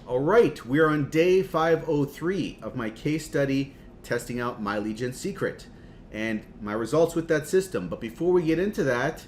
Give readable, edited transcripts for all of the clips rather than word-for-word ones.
All right, we're on day 503 of my case study testing out My Legion Secret and my results with that system. But before we get into that,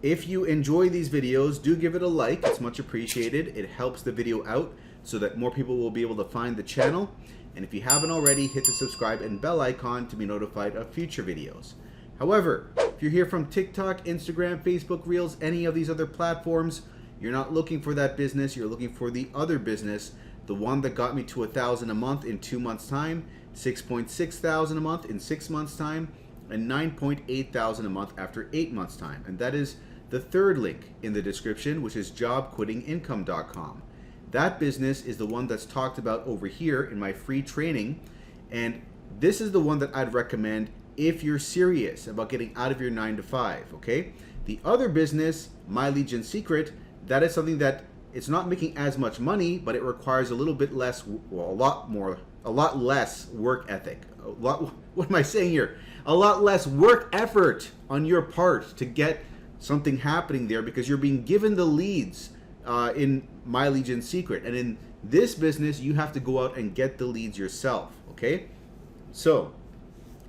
if you enjoy these videos, do give it a like. It's much appreciated. It helps the video out so that more people will be able to find the channel. And if you haven't already, hit the subscribe and bell icon to be notified of future videos. However, if you're here from TikTok, Instagram, Facebook Reels, any of these other platforms, you're not looking for that business, you're looking for the other business, the one that got me to $1,000 a month in 2 months time, $6,600 a month in 6 months time, and $9,800 a month after 8 months time. And that is the third link in the description, which is jobquittingincome.com. That business is the one that's talked about over here in my free training. And this is the one that I'd recommend if you're serious about getting out of your 9 to 5, okay? The other business, My Legion Secret, that is something that it's not making as much money, but it requires a little bit less, well, a lot less work ethic. What am I saying here? A lot less work effort on your part to get something happening there because you're being given the leads in My Legion Secret. And in this business, you have to go out and get the leads yourself, okay? So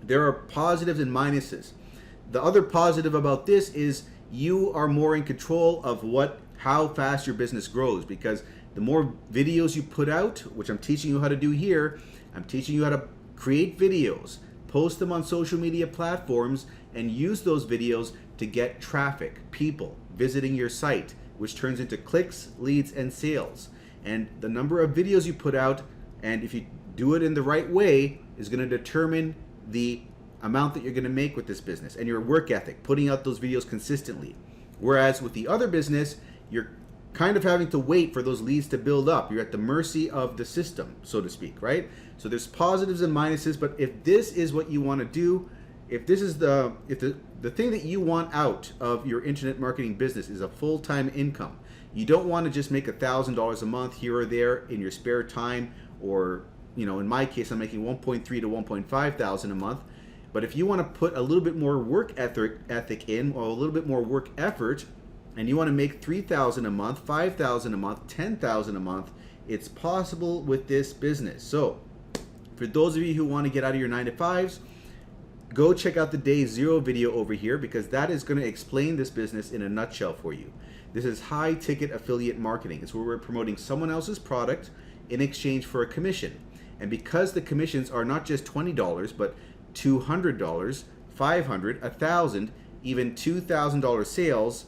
there are positives and minuses. The other positive about this is you are more in control of how fast your business grows, because the more videos you put out, which I'm teaching you how to do here, I'm teaching you how to create videos, post them on social media platforms, and use those videos to get traffic, people visiting your site, which turns into clicks, leads, and sales. And the number of videos you put out, and if you do it in the right way, is going to determine the amount that you're going to make with this business and your work ethic, putting out those videos consistently. Whereas with the other business, you're kind of having to wait for those leads to build up. You're at the mercy of the system, so to speak, right? So there's positives and minuses, but if this is what you want to do, if this is the thing that you want out of your internet marketing business is a full-time income, you don't want to just make $1,000 a month here or there in your spare time, or, you know, in my case, I'm making $1.3 to $1.5 thousand a month. But if you want to put a little bit more work ethic in, or a little bit more work effort, and you want to make $3,000 a month, $5,000 a month, $10,000 a month, it's possible with this business. So for those of you who want to get out of your 9 to 5s, go check out the day 0 video over here, because that is going to explain this business in a nutshell for you. This is high ticket affiliate marketing. It's where we're promoting someone else's product in exchange for a commission. And because the commissions are not just $20, but $200, $500, $1,000, even $2,000 sales,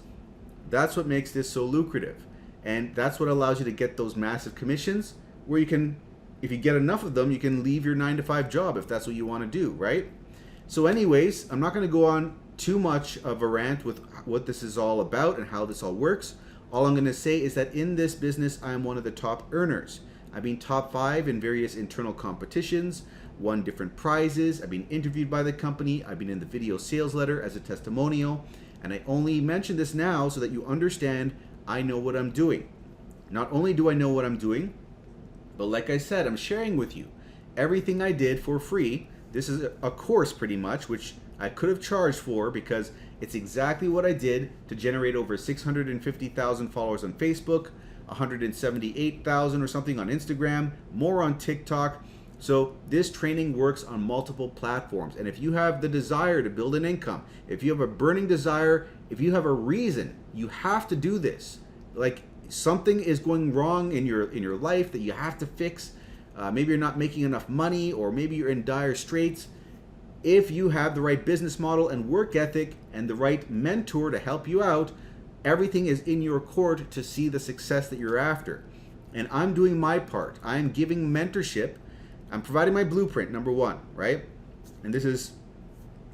that's what makes this so lucrative. And that's what allows you to get those massive commissions where you can, if you get enough of them, you can leave your 9 to 5 job if that's what you want to do, right? So anyways, I'm not going to go on too much of a rant with what this is all about and how this all works. All I'm going to say is that in this business, I am one of the top earners. I've been top 5 in various internal competitions, won different prizes, I've been interviewed by the company, I've been in the video sales letter as a testimonial, and I only mention this now so that you understand I know what I'm doing. Not only do I know what I'm doing, but like I said, I'm sharing with you everything I did for free. This is a course pretty much, which I could have charged for, because it's exactly what I did to generate over 650,000 followers on Facebook, 178,000 or something on Instagram, more on TikTok. So this training works on multiple platforms. And if you have the desire to build an income, if you have a burning desire, if you have a reason, you have to do this. Like something is going wrong in your life that you have to fix. Maybe you're not making enough money, or maybe you're in dire straits. If you have the right business model and work ethic and the right mentor to help you out, everything is in your court to see the success that you're after. And I'm doing my part. I'm giving mentorship. I'm providing my blueprint, number 1, right? And this is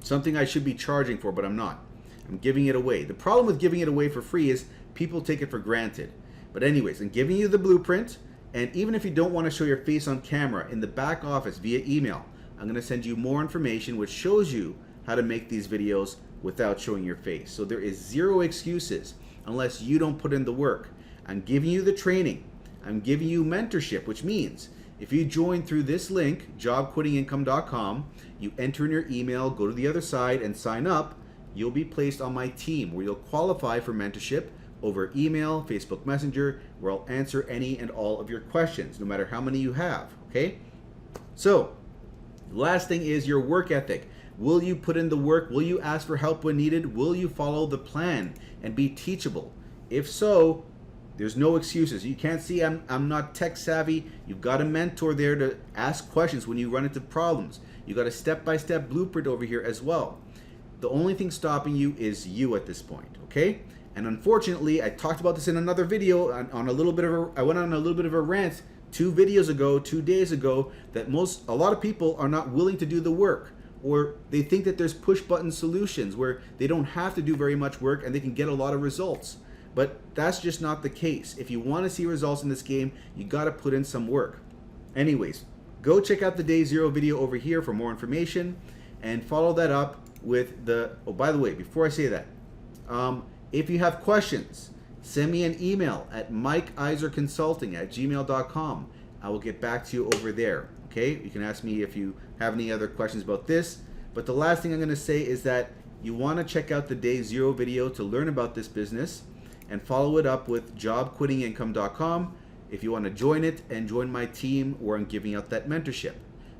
something I should be charging for, but I'm not. I'm giving it away. The problem with giving it away for free is people take it for granted. But anyways, I'm giving you the blueprint, and even if you don't want to show your face on camera, in the back office via email, I'm going to send you more information which shows you how to make these videos without showing your face. So there is 0 excuses unless you don't put in the work. I'm giving you the training. I'm giving you mentorship, which means if you join through this link, jobquittingincome.com, you enter in your email, go to the other side and sign up, you'll be placed on my team where you'll qualify for mentorship, over email, Facebook Messenger, where I'll answer any and all of your questions, no matter how many you have, okay? So, the last thing is your work ethic. Will you put in the work? Will you ask for help when needed? Will you follow the plan and be teachable? If so, there's no excuses. You can't see I'm not tech savvy. You've got a mentor there to ask questions when you run into problems. You've got a step-by-step blueprint over here as well. The only thing stopping you is you at this point, okay? And unfortunately, I talked about this in another video on a little bit of a, I went on a little bit of a rant 2 videos ago, 2 days ago, that a lot of people are not willing to do the work, or they think that there's push button solutions where they don't have to do very much work and they can get a lot of results. But that's just not the case. If you want to see results in this game, you got to put in some work. Anyways, go check out the day 0 video over here for more information, and follow that up with the, oh, by the way, before I say that, if you have questions, send me an email at mikeiserconsulting@gmail.com. I will get back to you over there, okay? You can ask me if you have any other questions about this. But the last thing I'm going to say is that you want to check out the day 0 video to learn about this business, and follow it up with jobquittingincome.com if you want to join it and join my team where I'm giving out that mentorship.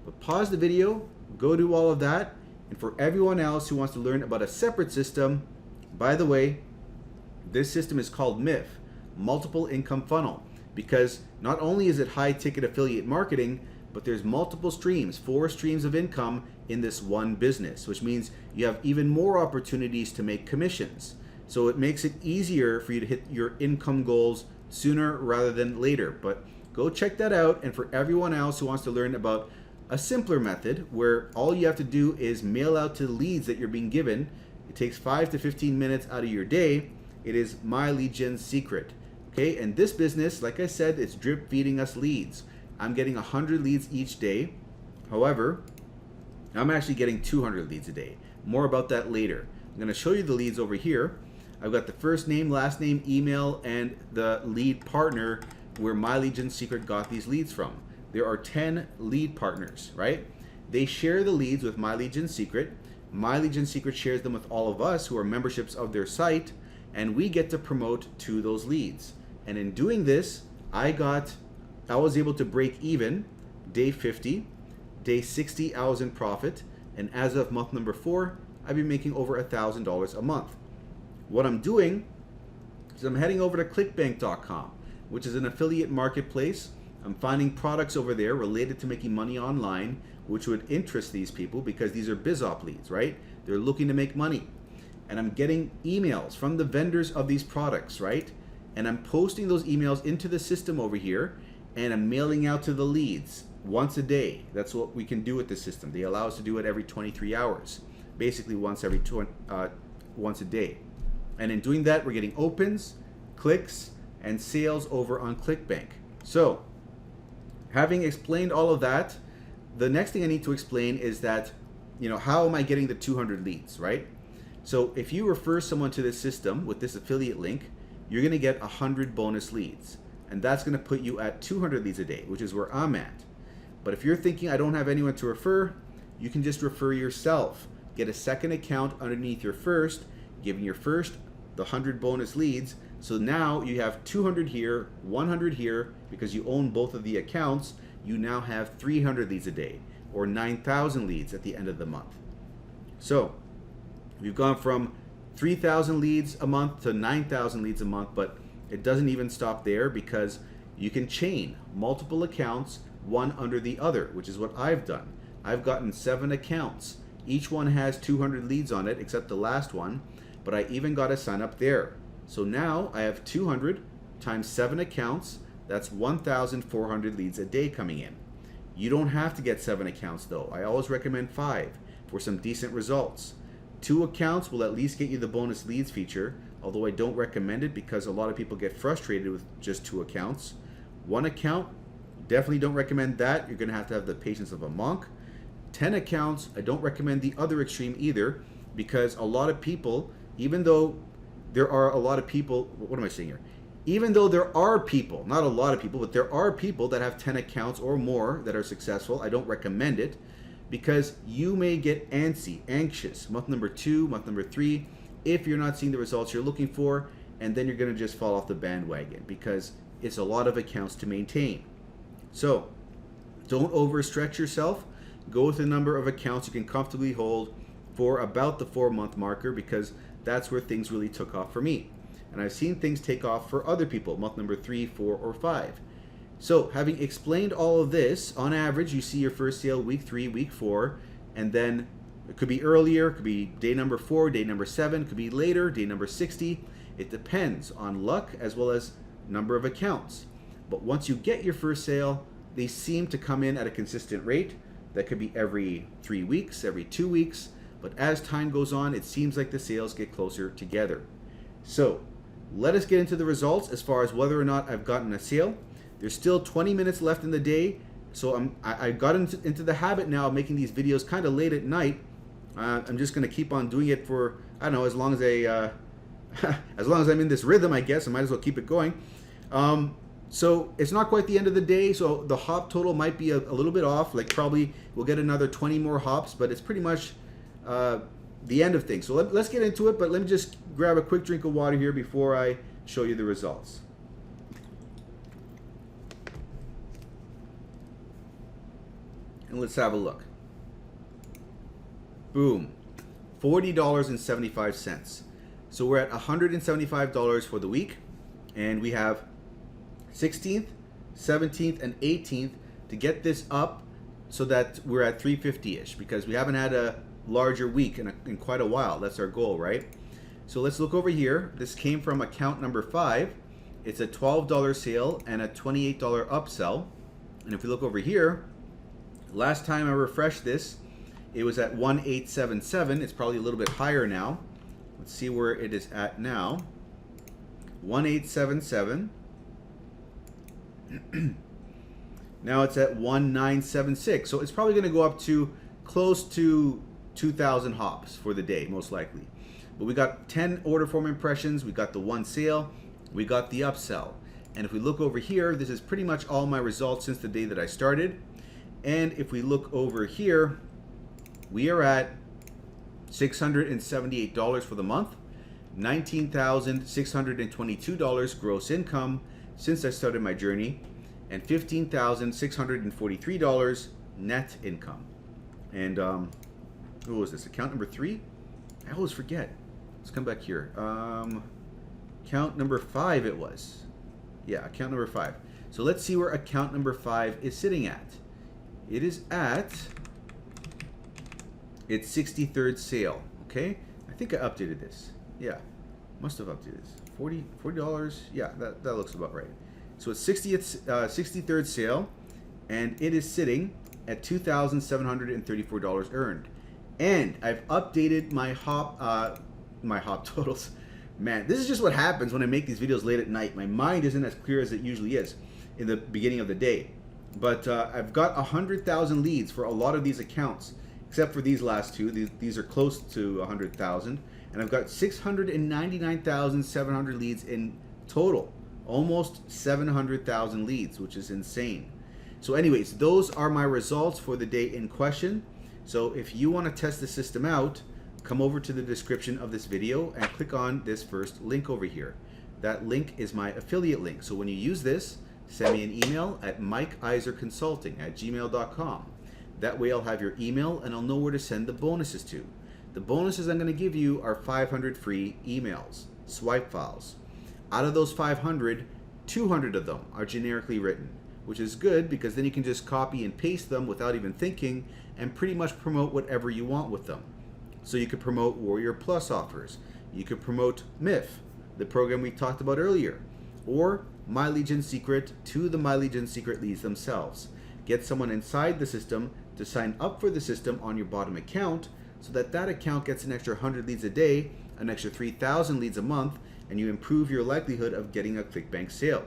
But pause the video, go do all of that, and for everyone else who wants to learn about a separate system, by the way, this system is called MIF, Multiple Income Funnel, because not only is it high ticket affiliate marketing, but there's multiple streams, 4 streams of income in this one business, which means you have even more opportunities to make commissions. So it makes it easier for you to hit your income goals sooner rather than later. But go check that out. And for everyone else who wants to learn about a simpler method where all you have to do is mail out to leads that you're being given, it takes 5 to 15 minutes out of your day, it is My Lead Gen Secret. Okay, and this business, like I said, it's drip feeding us leads. I'm getting 100 leads each day. However, I'm actually getting 200 leads a day. More about that later. I'm going to show you the leads over here. I've got the first name, last name, email, and the lead partner where My Lead Gen Secret got these leads from. There are 10 lead partners, right? They share the leads with My Lead Gen Secret. My Lead Gen Secret shares them with all of us who are memberships of their site, and we get to promote to those leads. And in doing this, I was able to break even day 50, day 60 I was in profit, and as of month number 4, I've been making over $1,000 a month. What I'm doing is I'm heading over to Clickbank.com, which is an affiliate marketplace. I'm finding products over there related to making money online, which would interest these people because these are BizOp leads, right? They're looking to make money. And I'm getting emails from the vendors of these products, right? And I'm posting those emails into the system over here, and I'm mailing out to the leads once a day. That's what we can do with this system. They allow us to do it every 23 hours, basically once a day. And in doing that, we're getting opens, clicks, and sales over on Clickbank. So, having explained all of that, the next thing I need to explain is that, how am I getting the 200 leads, right? So if you refer someone to this system with this affiliate link, you're going to get 100 bonus leads. And that's going to put you at 200 leads a day, which is where I'm at. But if you're thinking I don't have anyone to refer, you can just refer yourself. Get a second account underneath your first, giving your first the 100 bonus leads. So now you have 200 here, 100 here, because you own both of the accounts. You now have 300 leads a day, or 9,000 leads at the end of the month. So we've gone from 3,000 leads a month to 9,000 leads a month, but it doesn't even stop there because you can chain multiple accounts, one under the other, which is what I've done. I've gotten 7 accounts. Each one has 200 leads on it, except the last one, but I even got a sign up there. So now I have 200 times 7 accounts. That's 1,400 leads a day coming in. You don't have to get 7 accounts though. I always recommend 5 for some decent results. 2 accounts will at least get you the bonus leads feature, although I don't recommend it because a lot of people get frustrated with just 2 accounts. 1 account, definitely don't recommend that. You're going to have the patience of a monk. 10 accounts, I don't recommend the other extreme either, because a lot of people, even though there are a lot of people, what am I saying here? Even though there are people, not a lot of people, but there are people that have 10 accounts or more that are successful, I don't recommend it because you may get anxious month number 2, month number 3, if you're not seeing the results you're looking for, and then you're going to just fall off the bandwagon because it's a lot of accounts to maintain. So don't overstretch yourself. Go with a number of accounts you can comfortably hold for about the 4-month marker, because that's where things really took off for me. And I've seen things take off for other people, month number 3, 4, or 5. So having explained all of this, on average, you see your first sale week 3, week 4, and then it could be earlier, it could be day number 4, day number 7, it could be later, day number 60. It depends on luck as well as number of accounts. But once you get your first sale, they seem to come in at a consistent rate. That could be every 3 weeks, every 2 weeks. But as time goes on, it seems like the sales get closer together. So let us get into the results as far as whether or not I've gotten a sale. There's still 20 minutes left in the day. So I got into the habit now of making these videos kind of late at night. I'm just going to keep on doing it for, I don't know, as long as as long as I'm in this rhythm, I guess. I might as well keep it going. So it's not quite the end of the day, so the hop total might be a little bit off. Like probably we'll get another 20 more hops, but it's pretty much the end of things. So let's get into it, but let me just grab a quick drink of water here before I show you the results. And let's have a look. Boom, $40.75. So we're at $175 for the week, and we have 16th, 17th, and 18th to get this up so that we're at 350-ish, because we haven't had a larger week in quite a while. That's our goal, right? So let's look over here. This came from account number 5. It's a $12 sale and a $28 upsell. And if we look over here, last time I refreshed this, it was at 1877. It's probably a little bit higher now. Let's see where it is at now. 1877. Now it's at 1976. So it's probably going to go up to close to 2,000 hops for the day, most likely. But we got 10 order form impressions. We got the 1 sale. We got the upsell. And if we look over here, this is pretty much all my results since the day that I started. And if we look over here, we are at $678 for the month, $19,622 gross income since I started my journey, and $15,643 net income. And what was this? Account number 3? I always forget. Let's come back here. Account number 5 it was. Yeah, account number 5. So let's see where account number 5 is sitting at. It is at its 63rd sale. Okay, I think I updated this. Yeah, must have updated this. $40. Yeah, that looks about right. So it's 63rd sale, and it is sitting at $2,734 earned. And I've updated my hop totals. Man, this is just what happens when I make these videos late at night. My mind isn't as clear as it usually is in the beginning of the day. But I've got 100,000 leads for a lot of these accounts, except for these last two. These are close to 100,000. And I've got 699,700 leads in total. Almost 700,000 leads, which is insane. So anyways, those are my results for the day in question. So if you want to test the system out, come over to the description of this video and click on this first link over here. That link is my affiliate link. So when you use this, send me an email at mikeiserconsulting@gmail.com. That way I'll have your email and I'll know where to send the bonuses to. The bonuses I'm going to give you are 500 free emails, swipe files. Out of those 500, 200 of them are generically written, which is good because then you can just copy and paste them without even thinking and pretty much promote whatever you want with them. So you could promote Warrior Plus offers. You could promote MIF, the program we talked about earlier, or My Legion Secret to the My Legion Secret leads themselves. Get someone inside the system to sign up for the system on your bottom account so that that account gets an extra 100 leads a day, an extra 3,000 leads a month, and you improve your likelihood of getting a Clickbank sale.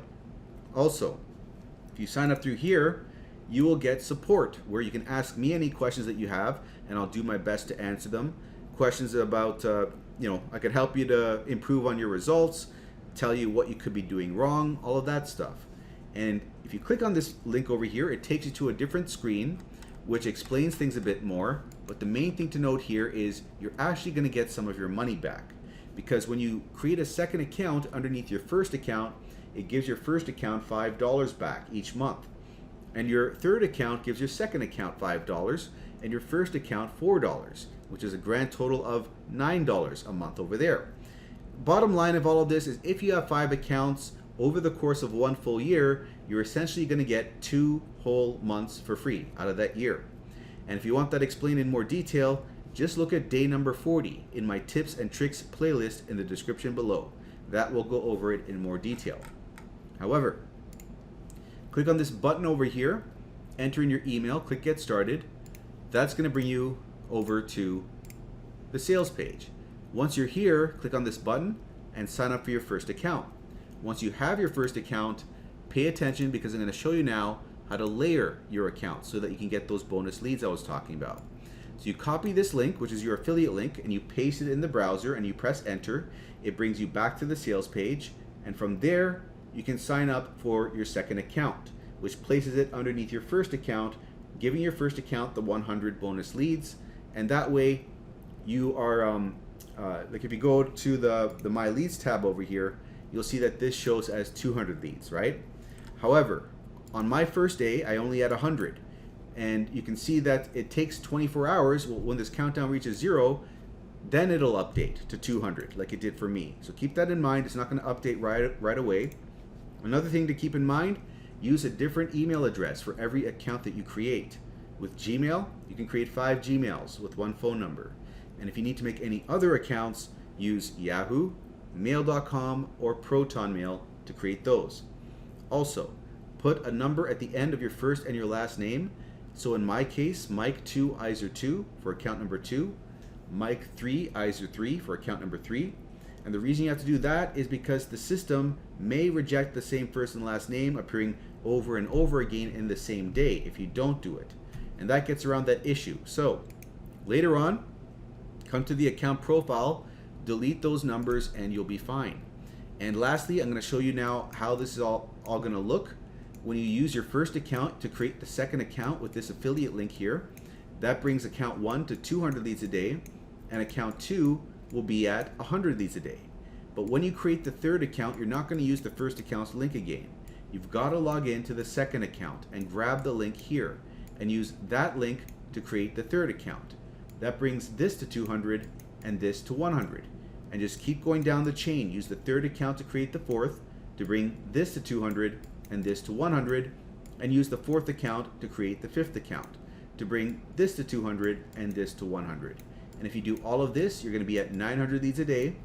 Also, if you sign up through here, you will get support where you can ask me any questions that you have and I'll do my best to answer them. Questions about, I could help you to improve on your results, tell you what you could be doing wrong, all of that stuff. And if you click on this link over here, it takes you to a different screen which explains things a bit more. But the main thing to note here is you're actually going to get some of your money back. because when you create a second account underneath your first account, it gives your first account $5 back each month. And your third account gives your second account $5 and your first account $4, which is a grand total of $9 a month over there. Bottom line of all of this is if you have 5 accounts over the course of 1 full year, you're essentially going to get 2 whole months for free out of that year. And if you want that explained in more detail, just look at day number 40 in my tips and tricks playlist in the description below. That will go over it in more detail. However, click on this button over here, enter in your email, click Get Started. That's going to bring you over to the sales page. Once you're here, click on this button and sign up for your first account. Once you have your first account, pay attention because I'm going to show you now how to layer your account so that you can get those bonus leads I was talking about. So you copy this link, which is your affiliate link, and you paste it in the browser and you press enter. It brings you back to the sales page, and from there you can sign up for your second account, which places it underneath your first account, giving your first account the 100 bonus leads. And that way you are like if you go to the My Leads tab over here, you'll see that this shows as 200 leads, right? However, on my first day, I only had 100. And you can see that it takes 24 hours. Well, when this countdown reaches 0, then it'll update to 200 like it did for me. So keep that in mind. It's not going to update right away. Another thing to keep in mind, use a different email address for every account that you create. With Gmail, you can create 5 Gmails with 1 phone number. And if you need to make any other accounts, use Yahoo, Mail.com, or ProtonMail to create those. Also, put a number at the end of your first and your last name. So in my case, Mike2 Iser2 for account number 2, Mike3 Iser3 for account number 3. And the reason you have to do that is because the system may reject the same first and last name appearing over and over again in the same day if you don't do it. And that gets around that issue. So later on, come to the account profile, delete those numbers, and you'll be fine. And lastly, I'm going to show you now how this is all going to look. When you use your first account to create the second account with this affiliate link here, that brings account 1 to 200 leads a day, and account 2 will be at 100 leads a day. But when you create the third account, you're not going to use the first account's link again. You've got to log into the second account and grab the link here and use that link to create the third account. That brings this to 200 and this to 100. And just keep going down the chain. Use the third account to create the fourth, to bring this to 200 and this to 100, and use the fourth account to create the fifth account, to bring this to 200 and this to 100. And if you do all of this, you're going to be at 900 leads a day.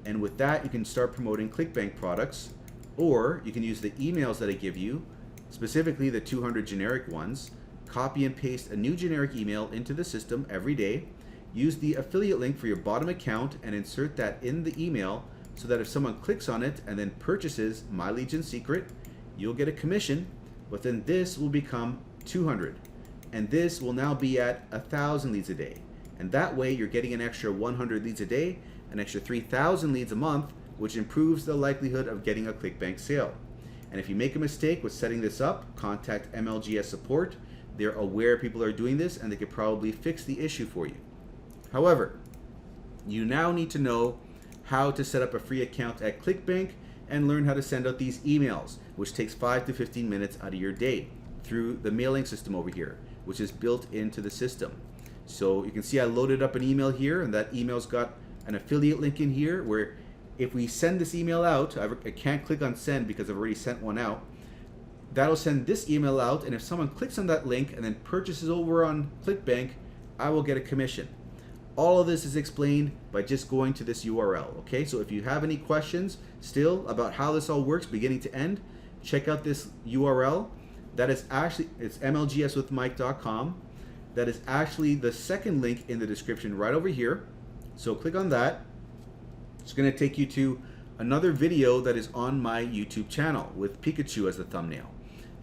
And with that, you can start promoting Clickbank products, or you can use the emails that I give you, specifically the 200 generic ones, copy and paste a new generic email into the system every day, use the affiliate link for your bottom account and insert that in the email so that if someone clicks on it and then purchases My Legion Secret, you'll get a commission, but then this will become 200. And this will now be at 1,000 leads a day. And that way you're getting an extra 100 leads a day, an extra 3,000 leads a month, which improves the likelihood of getting a Clickbank sale. And if you make a mistake with setting this up, contact MLGS support. They're aware people are doing this and they could probably fix the issue for you. However, you now need to know how to set up a free account at Clickbank and learn how to send out these emails, which takes 5 to 15 minutes out of your day through the mailing system over here, which is built into the system. So you can see I loaded up an email here, and that email's got an affiliate link in here where if we send this email out, I can't click on send because I've already sent one out. That'll send this email out, and if someone clicks on that link and then purchases over on Clickbank, I will get a commission. All of this is explained by just going to this URL, okay? So if you have any questions still about how this all works beginning to end, check out this URL. That is actually, it's mlgswithmike.com. That is actually the second link in the description right over here. So click on that. It's gonna take you to another video that is on my YouTube channel with Pikachu as the thumbnail.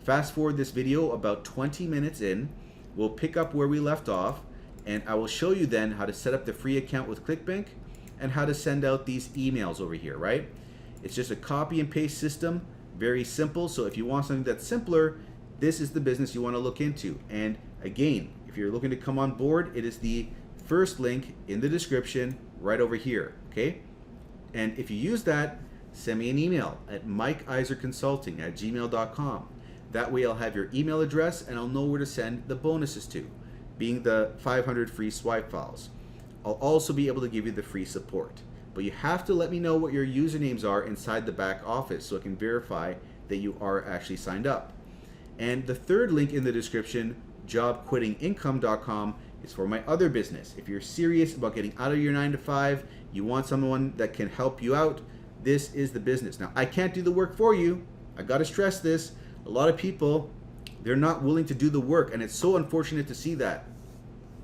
Fast forward this video about 20 minutes in, we'll pick up where we left off, and I will show you then how to set up the free account with Clickbank and how to send out these emails over here, right? It's just a copy and paste system, very simple. So if you want something that's simpler, this is the business you want to look into. And again, if you're looking to come on board, it is the first link in the description right over here, okay? And if you use that, send me an email at mikeiserconsulting@gmail.com. That way I'll have your email address and I'll know where to send the bonuses to, being the 500 free swipe files. I'll also be able to give you the free support. But you have to let me know what your usernames are inside the back office so I can verify that you are actually signed up. And the third link in the description, jobquittingincome.com, is for my other business. If you're serious about getting out of your 9-to-5, you want someone that can help you out, this is the business. Now, I can't do the work for you. I got to stress this. A lot of people, they're not willing to do the work, and it's so unfortunate to see that.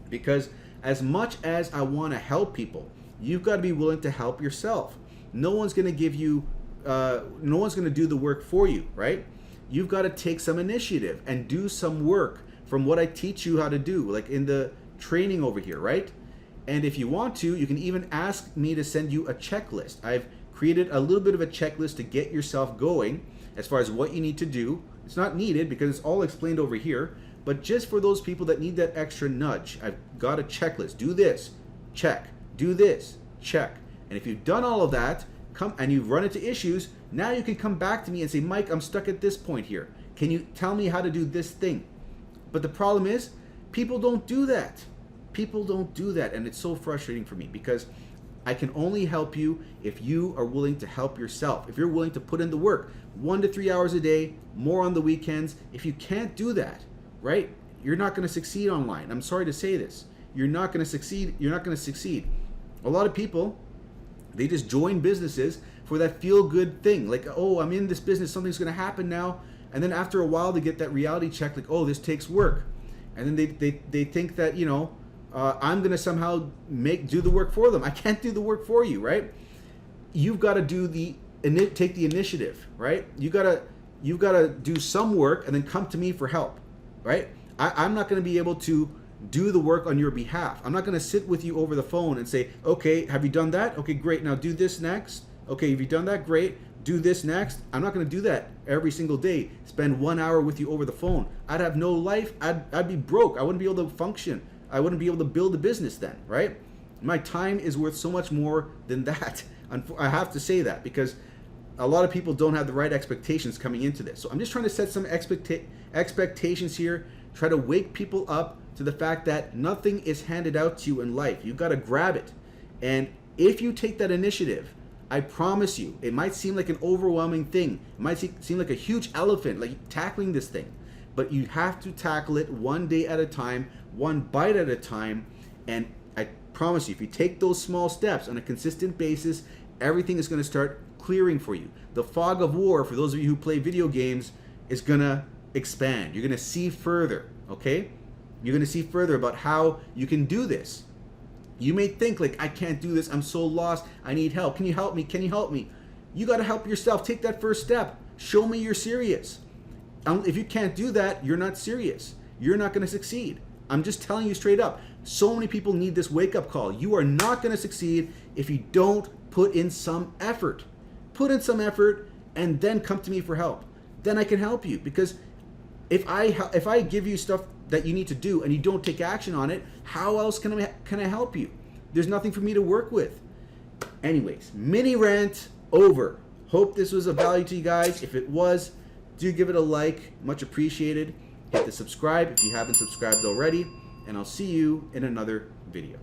Because as much as I want to help people, you've got to be willing to help yourself. No one's going to give you, no one's going to do the work for you, right? You've got to take some initiative and do some work from what I teach you how to do, like in the training over here, right? And if you want to, you can even ask me to send you a checklist. I've created a little bit of a checklist to get yourself going as far as what you need to do. It's not needed because it's all explained over here, but just for those people that need that extra nudge, I've got a checklist. Do this, check. Do this, check. And if you've done all of that, come and you've run into issues, now you can come back to me and say, Mike, I'm stuck at this point here. Can you tell me how to do this thing? But the problem is, people don't do that. People don't do that, and it's so frustrating for me because I can only help you if you are willing to help yourself. If you're willing to put in the work, 1 to 3 hours a day, more on the weekends. If you can't do that, right, you're not going to succeed online. I'm sorry to say this. You're not going to succeed. You're not going to succeed. A lot of people, they just join businesses for that feel-good thing. Like, oh, I'm in this business, something's going to happen now. And then after a while, they get that reality check, like, oh, this takes work. And then they think that, you know, I'm going to somehow do the work for them. I can't do the work for you, right? You've got to take the initiative, right? You've got to do some work and then come to me for help, right? I'm not going to be able to do the work on your behalf. I'm not going to sit with you over the phone and say, okay, have you done that? Okay, great. Now do this next. Okay, have you done that? Great. Do this next. I'm not going to do that every single day. Spend 1 hour with you over the phone. I'd have no life. I'd be broke. I wouldn't be able to function. I wouldn't be able to build a business then, right? My time is worth so much more than that. I have to say that because a lot of people don't have the right expectations coming into this. So I'm just trying to set some expectations here, try to wake people up to the fact that nothing is handed out to you in life. You've got to grab it. And if you take that initiative, I promise you, it might seem like an overwhelming thing. It might seem like a huge elephant, like tackling this thing. But you have to tackle it one day at a time, one bite at a time. And I promise you, if you take those small steps on a consistent basis, everything is going to start clearing for you. The fog of war, for those of you who play video games, is going to expand. You're going to see further, okay? You're going to see further about how you can do this. You may think like, I can't do this. I'm so lost. I need help. Can you help me? Can you help me? You got to help yourself. Take that first step. Show me you're serious. If you can't do that, you're not serious. You're not going to succeed. I'm just telling you straight up. So many people need this wake-up call. You are not going to succeed if you don't put in some effort. Put in some effort and then come to me for help. Then I can help you, because if I give you stuff that you need to do and you don't take action on it, how else can I help you? There's nothing for me to work with. Anyways, mini rant over. Hope this was of value to you guys. If it was, do give it a like, much appreciated. Hit the subscribe if you haven't subscribed already, and I'll see you in another video.